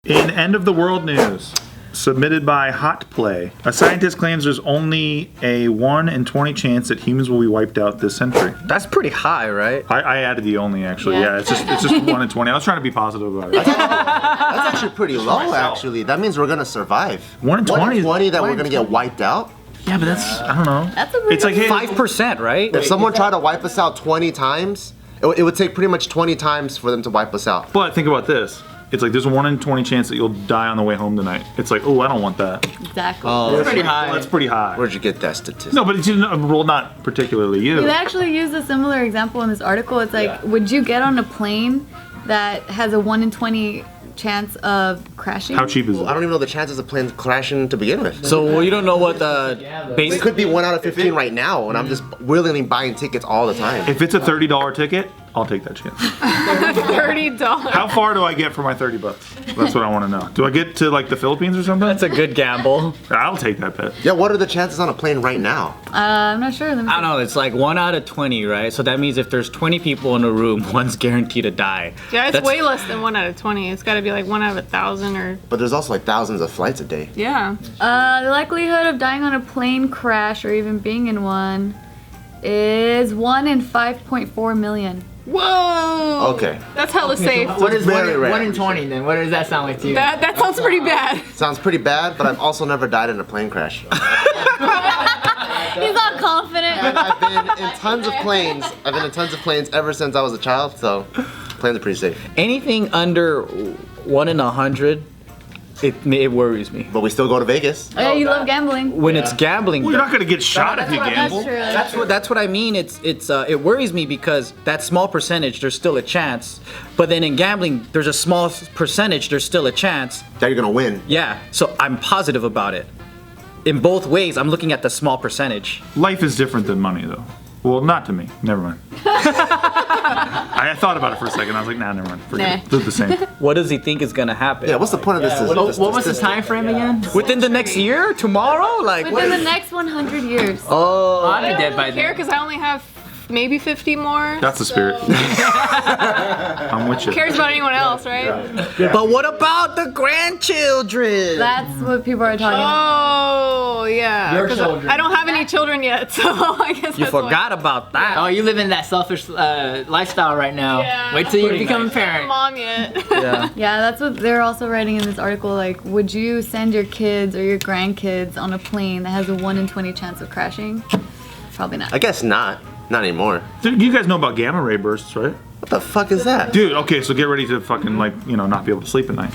In end of the world news, submitted by Hot Play, a scientist claims there's only a 1 in 20 chance that humans will be wiped out this century. That's pretty high, right? I added the only actually. Yeah, it's just 1 in 20. I was trying to be positive about it. That's actually pretty low, actually. That means we're gonna survive. 1 in 20. 1 in 20 that we're gonna get wiped out. Yeah, but that's I don't know. That's a It's like hey, 5%, right? If someone tried to wipe us out 20 times, it would take pretty much 20 times for them to wipe us out. But think about this. It's like there's a 1 in 20 chance that you'll die on the way home tonight. It's like, oh, I don't want that. Exactly. That's pretty high. That's pretty high. Where'd you get that statistic? No, but it's well, not particularly you. They actually used a similar example in this article. It's like, would you get on a plane that has a 1 in 20 chance of crashing? How cheap is it? I don't even know the chances of planes crashing to begin with. So you don't know what the It base. could be 1 out of 15 right now, and I'm just willingly buying tickets all the time. If it's a $30 ticket, I'll take that chance. $30. How far do I get for my $30? That's what I want to know. Do I get to like the Philippines or something? That's a good gamble. I'll take that bet. Yeah, what are the chances on a plane right now? I'm not sure. Let me I don't know. It's like 1 out of 20, right? So that means if there's 20 people in a room, one's guaranteed to die. Yeah, it's That's- way less than 1 out of 20. It's got to be like 1 out of 1,000 or. But there's also like thousands of flights a day. Yeah. The likelihood of dying on a plane crash or even being in one is 1 in 5.4 million. Whoa. Okay. That's hella safe. What is very rare. 1 in 20 then? What does that sound like to you? That sounds pretty bad. Sounds pretty bad, but I've also never died in a plane crash. He's not confident. And I've been in tons of planes. I've been in tons of planes ever since I was a child, so planes are pretty safe. Anything under 1 in 100, it worries me. But we still go to Vegas. Oh, yeah, you love gambling. When it's gambling, Well, you're not gonna get shot if you That's gamble. true. that's what I mean. It worries me because that small percentage, there's still a chance. But then in gambling, there's a small percentage, there's still a chance. That you're gonna win. Yeah, so I'm positive about it. In both ways, I'm looking at the small percentage. Life is different than money, though. Well, not to me. Never mind. I thought about it for a second. I was like, nah, never mind. Forget it. They're the same. What does he think is gonna happen? Yeah, what's the point of this? What was the time frame again? Within the next year? Tomorrow? Like what? Within the next 100 years. Oh, I'll be I dead don't by really care then. because I only have maybe 50 more. That's the spirit. I'm with Who you. cares about anyone else, right? but what about the grandchildren? That's what people are talking about. Oh, yeah. Your 'Cause children. I don't have any children yet, so I guess You that's why. forgot about that. Oh, you live in that selfish lifestyle right now. Yeah. Wait till you Pretty become a nice. I'm not parent. mom yet. Yeah. Yeah, that's what they're also writing in this article. Like, would you send your kids or your grandkids on a plane that has a 1 in 20 chance of crashing? Probably not. I guess not. Not anymore. Dude, you guys know about gamma ray bursts, right? What the fuck is that? Dude, okay, so get ready to fucking not be able to sleep at night.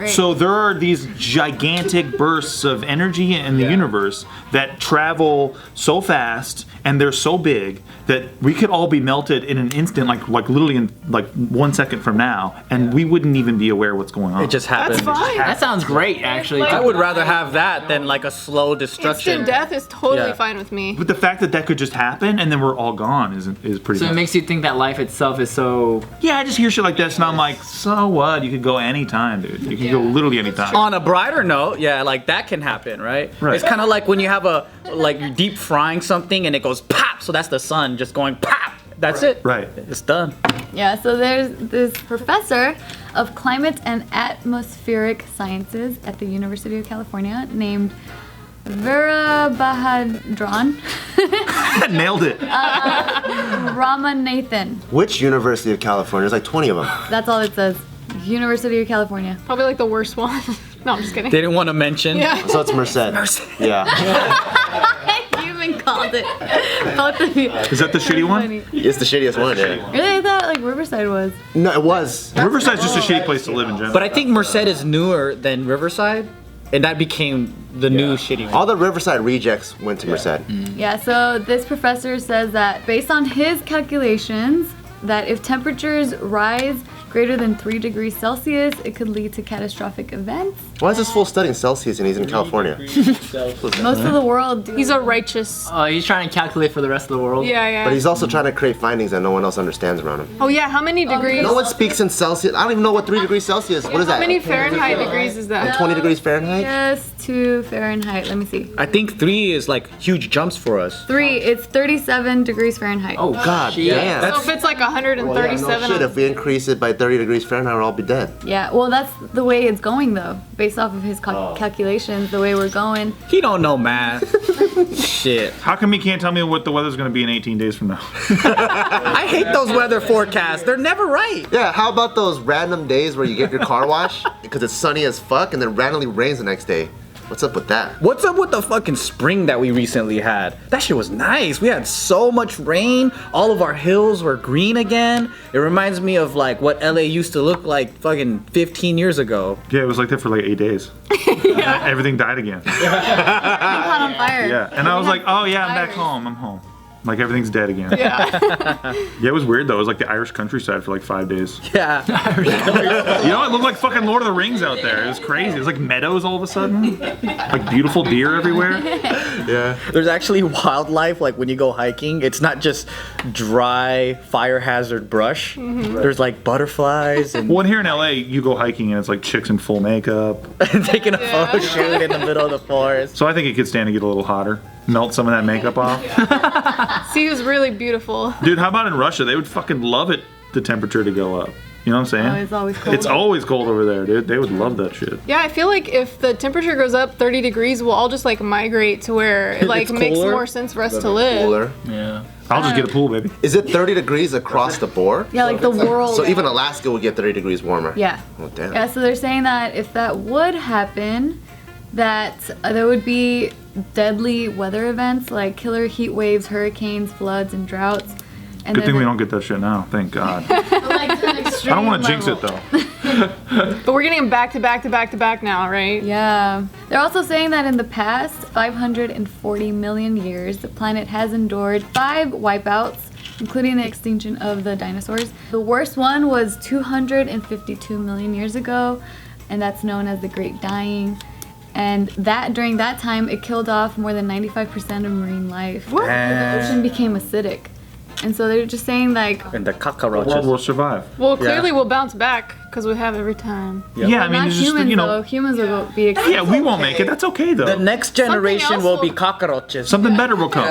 So there are these gigantic bursts of energy in the universe that travel so fast and they're so big that we could all be melted in an instant, like literally in like 1 second from now, and we wouldn't even be aware what's going on. It just happened. That's fine. That sounds great, actually. Like- I would rather have that than like a slow destruction. Instant death is totally Yeah. fine with me. But the fact that could just happen and then we're all gone is pretty. So it nuts. makes you think that life itself is so. Yeah, I just hear shit like this and I'm like, so what? You could go anytime, dude. You can go literally anytime. On a brighter note, yeah, like that can happen, right? Right. It's kind of like when you have you're deep frying something and it goes pop, so that's the sun just going pop. That's it. Right. It's done. Yeah, so there's this professor of climate and atmospheric sciences at the University of California named Vera Bahadran Nailed it. Ramanathan. Which University of California? There's like 20 of them. That's all it says. University of California. Probably like the worst one. No, I'm just kidding. They didn't want to mention. Yeah. So it's Merced. Yeah. You even called it. Both of you. Is that the shitty one? Funny. It's the shittiest one, yeah. Really, I thought like Riverside was. No, it was. Riverside's just a shitty place to live in general. But I think Merced is newer than Riverside, and that became the new shitty one. All the Riverside rejects went to Merced. Yeah, so this professor says that based on his calculations, that if temperatures rise greater than 3 degrees Celsius, it could lead to catastrophic events. Why is this fool studying Celsius and he's in California? Most of the world do. He's a righteous. Oh, he's trying to calculate for the rest of the world. Yeah, yeah. But he's also trying to create findings that no one else understands around him. Oh yeah, how many degrees? No one speaks in Celsius. I don't even know what 3 degrees Celsius. What is How that? many Fahrenheit degrees is that? 20 degrees Fahrenheit? Yes, to Fahrenheit. Let me see. I think 3 is like huge jumps for us. 3, it's 37 degrees Fahrenheit. Oh, God shit. damn. So if it's like 137, Shit, if we increase it by 30 degrees Fahrenheit, we'll all be dead. Yeah, well, that's the way it's going, though. Based off of his calculations, the way we're going. He don't know math. Shit. How come he can't tell me what the weather's gonna be in 18 days from now? I hate those weather forecasts. They're never right. Yeah, how about those random days where you get your car washed because it's sunny as fuck and then randomly rains the next day? What's up with that? What's up with the fucking spring that we recently had? That shit was nice. We had so much rain. All of our hills were green again. It reminds me of like what LA used to look like fucking 15 years ago. Yeah, it was like that for like 8 days. Everything died again. Caught on fire. Yeah, and I was like, oh yeah, I'm back home. I'm home. Like everything's dead again. Yeah. Yeah, it was weird though. It was like the Irish countryside for like 5 days. Yeah. You know, it looked like fucking Lord of the Rings out there. It was crazy. It was like meadows all of a sudden. Like beautiful deer everywhere. Yeah. There's actually wildlife, like when you go hiking, it's not just dry fire hazard brush. There's like butterflies and Well, and here in LA, you go hiking and it's like chicks in full makeup. taking a photo shoot in the middle of the forest. So I think it could stand to get a little hotter. Melt some of that makeup off. See, it was really beautiful. Dude, how about in Russia? They would fucking love it, the temperature to go up. You know what I'm saying? Oh, it's always cold. It's always cold over there, dude. They would love that shit. Yeah, I feel like if the temperature goes up 30 degrees, we'll all just like migrate to where it like It's makes cooler. more sense for us to live. Cooler. Yeah. I'll just get a pool, baby. Is it 30 degrees across the board? Yeah, like the world. So even Alaska would get 30 degrees warmer. Yeah. Oh, damn. Yeah, so they're saying that if that would happen, that there would be deadly weather events like killer heat waves, hurricanes, floods, and droughts. And Good thing we don't get that shit now. Thank God. I don't want to jinx it though. But we're getting them back to back to back to back now, right? Yeah. They're also saying that in the past 540 million years, the planet has endured 5 wipeouts, including the extinction of the dinosaurs. The worst one was 252 million years ago, and that's known as the Great Dying. And that during that time, it killed off more than 95% of marine life. What? The ocean became acidic. And so they're just saying like, And the The world cockroaches. will survive. Well, clearly we'll bounce back because we have every time. Yeah, I mean, not it's just, humans you know. though. Humans will be extinct. Yeah, we won't make it. That's okay though. The next generation else will be will- cockroaches. Something better will come.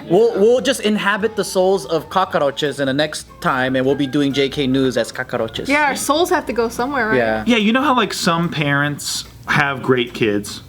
We'll just inhabit the souls of cockroaches in the next time, and we'll be doing JK News as cockroaches. Yeah, our souls have to go somewhere, right? Yeah. Yeah, you know how like some parents have great kids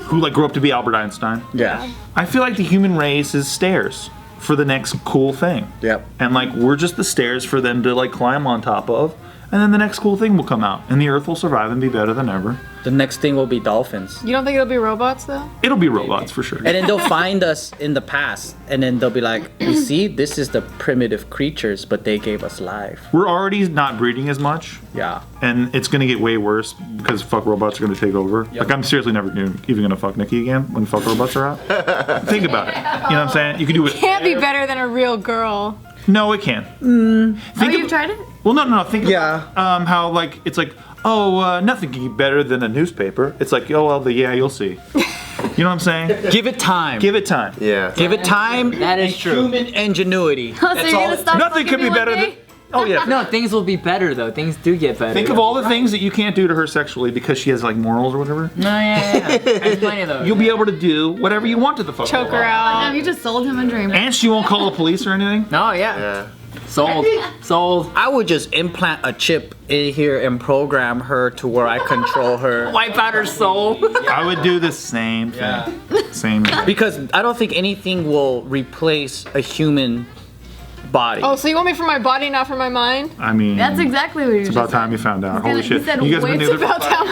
who like grow up to be Albert Einstein? Yeah. I feel like the human race is stairs for the next cool thing. Yep. And like we're just the stairs for them to like climb on top of, and then the next cool thing will come out, and the Earth will survive and be better than ever. The next thing will be dolphins. You don't think it'll be robots though? It'll be robots for sure. And then they'll find us in the past, and then they'll be like, you see, this is the primitive creatures, but they gave us life. We're already not breeding as much, Yeah. and it's gonna get way worse because fuck robots are gonna take over. Like I'm seriously never even gonna fuck Nikki again when fuck robots are out. Think about it. You know what I'm saying? You can do it. Can't be better than a real girl. No, it can. Oh, Think you've of- tried it? Well, no. Think Yeah. about how like it's like nothing can be better than a newspaper. It's like you'll see. You know what I'm saying? Give it time. Give it time. Yeah. Give it time. That is and true. Human ingenuity. So you're gonna stop Nothing fucking could me be one better day? than. Oh yeah. No, things will be better though. Things do get better. Think of all the things that you can't do to her sexually because she has like morals or whatever. No, yeah. There's plenty of those. You'll be able to do whatever you want to the fuck. Choke her Have out. you just sold him a dream? And she won't call the police or anything. No, yeah. Yeah. Sold. Sold. I would just implant a chip in here and program her to where I control her. Wipe out her soul. I would do the same thing. Same thing. Because I don't think anything will replace a human body. Oh, so you want me for my body, not for my mind? I mean, That's exactly what you it's about time you found out. Holy he shit! said You guys wait been together? About time.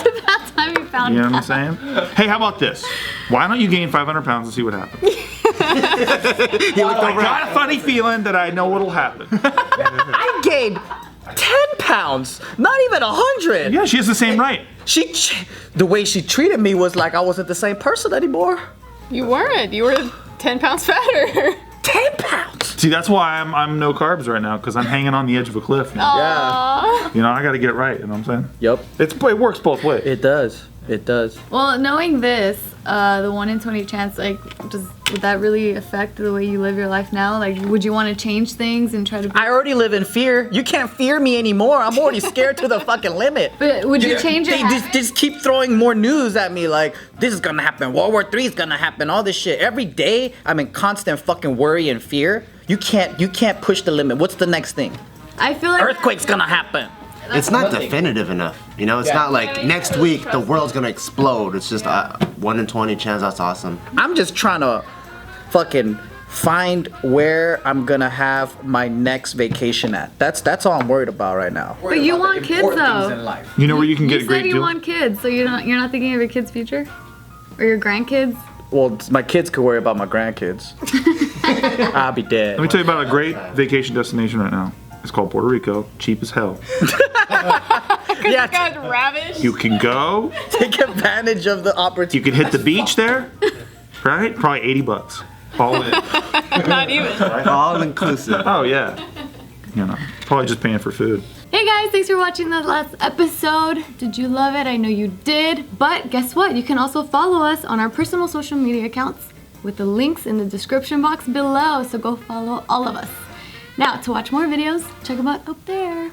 It's about time you found You know out. what I'm saying? Hey, how about this? Why don't you gain 500 pounds and see what happens? I got a funny feeling that I know what'll happen. I gained 10 pounds, not even 100. Yeah, she has the same right. The way she treated me was like I wasn't the same person anymore. You weren't. You were 10 pounds fatter. 10 pounds. See, that's why I'm no carbs right now because I'm hanging on the edge of a cliff. Now. Yeah. You know, I got to get it right. You know what I'm saying? Yep. It works both ways. It does. It does. Well, knowing this, the 1 in 20 chance, like, would that really affect the way you live your life now? Like, would you want to change things and try to? I already live in fear. You can't fear me anymore. I'm already scared to the fucking limit. But would you change your They habits? just keep throwing more news at me like this is gonna happen, World War III is gonna happen, all this shit. Every day I'm in constant fucking worry and fear. You can't push the limit. What's the next thing? I feel like Earthquake's gonna happen. It's not definitive enough. You know, it's not like next week the world's gonna explode. It's just 1 in 20 chance. That's awesome. I'm just trying to fucking find where I'm gonna have my next vacation at. That's all I'm worried about right now. But you want kids though. You know where you can get You a great said you deal? want kids, so you're not thinking of your kids' future? Or your grandkids? Well, my kids could worry about my grandkids. I'll be dead. Let me tell you about a great vacation destination right now. It's called Puerto Rico. Cheap as hell. Yeah, Guys, ravish. You can go. take advantage of the You opportunity. can hit the beach there. Right? Probably $80. All in. Not even. All inclusive. Oh yeah. You know, probably just paying for food. Hey guys, thanks for watching the last episode. Did you love it? I know you did. But guess what? You can also follow us on our personal social media accounts with the links in the description box below. So go follow all of us. Now, to watch more videos, check them out up there.